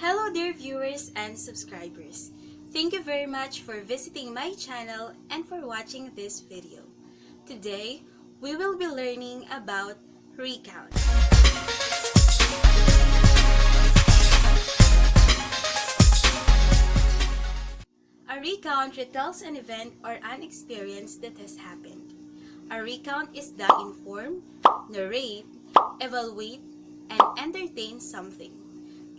Hello dear viewers and subscribers. Thank you very much for visiting my channel and for watching this video. Today, we will be learning about recount. A recount retells an event or an experience that has happened. A recount is to inform, narrate, evaluate, and entertain something.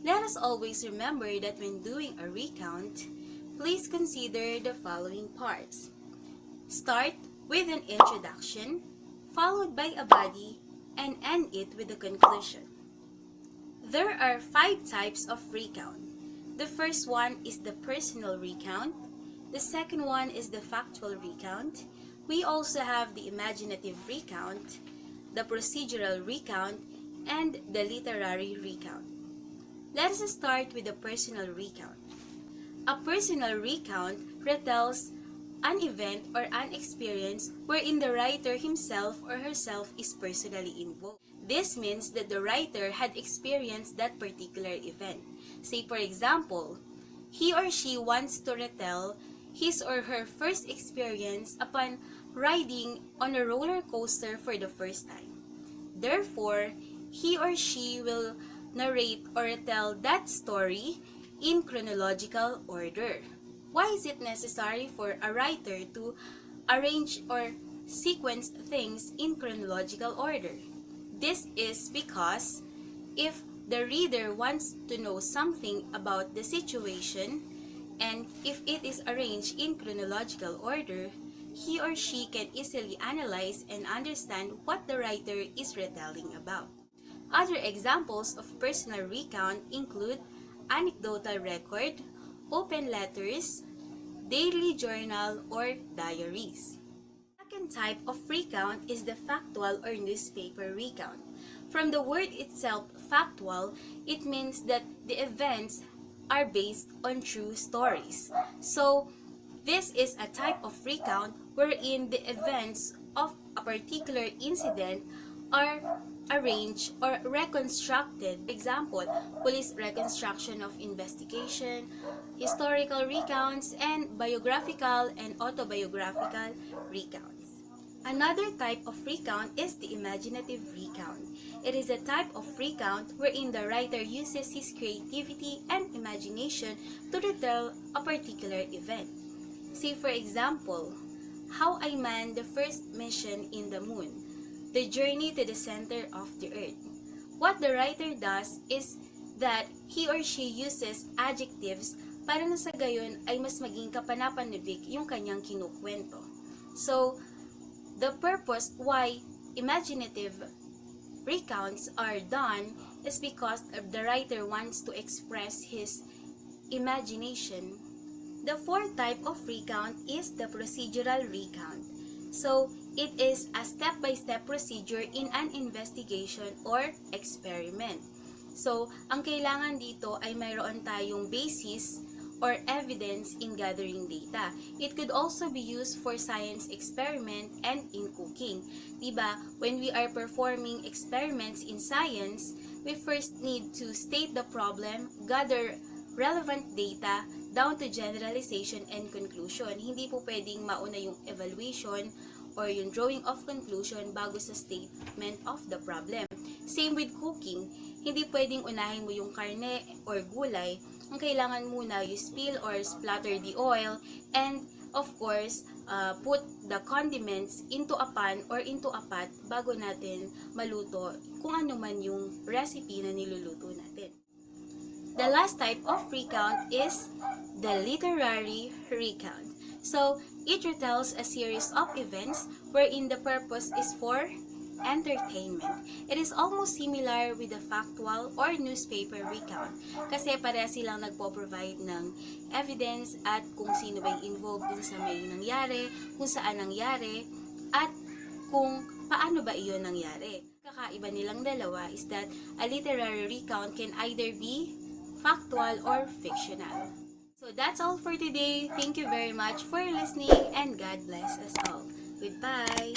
Let us always remember that when doing a recount, please consider the following parts. Start with an introduction, followed by a body, and end it with a conclusion. There are 5 types of recount. The first one is the personal recount. The second one is the factual recount. We also have the imaginative recount, the procedural recount, and the literary recount. Let us start with the personal recount. A personal recount retells an event or an experience wherein the writer himself or herself is personally involved. This means that the writer had experienced that particular event. Say for example, he or she wants to retell his or her first experience upon riding on a roller coaster for the first time. Therefore, he or she will narrate or retell that story in chronological order. Why is it necessary for a writer to arrange or sequence things in chronological order? This is because if the reader wants to know something about the situation, and if it is arranged in chronological order, he or she can easily analyze and understand what the writer is retelling about. Other examples of personal recount include anecdotal record, open letters, daily journal, or diaries. The second type of recount is the factual or newspaper recount. From the word itself, factual, it means that the events are based on true stories. So, this is a type of recount wherein the events of a particular incident are arranged or reconstructed. For example, police reconstruction of investigation, historical recounts, and biographical and autobiographical recounts. Another type of recount is the imaginative recount. It is a type of recount wherein the writer uses his creativity and imagination to retell a particular event. Say for example, how I manned the first mission in the moon, the journey to the center of the earth. What the writer does is that he or she uses adjectives para na sa gayon ay mas maging kapanapanibik yung kanyang kinukwento. So, the purpose why imaginative recounts are done is because the writer wants to express his imagination. The fourth type of recount is the procedural recount. So, it is a step-by-step procedure in an investigation or experiment. So, ang kailangan dito ay mayroon tayong basis or evidence in gathering data. It could also be used for science experiment and in cooking. Diba? When we are performing experiments in science, we first need to state the problem, gather relevant data, down to generalization and conclusion. Hindi po pwedeng mauna yung evaluation or yung drawing of conclusion bago sa statement of the problem. Same with cooking. Hindi pwedeng unahin mo yung karne or gulay. Ang kailangan muna you spill or splatter the oil and of course, put the condiments into a pan or into a pot bago natin maluto kung ano man yung recipe na niluluto natin. The last type of recount is the literary recount. So, it retells a series of events wherein the purpose is for entertainment. It is almost similar with the factual or newspaper recount kasi pareha silang nagpo-provide ng evidence at kung sino ba yung involved din sa may nangyari, kung saan nangyari, at kung paano ba iyon nangyari. Kakaiba nilang dalawa is that a literary recount can either be factual or fictional. So that's all for today. Thank you very much for listening and God bless us all. Goodbye!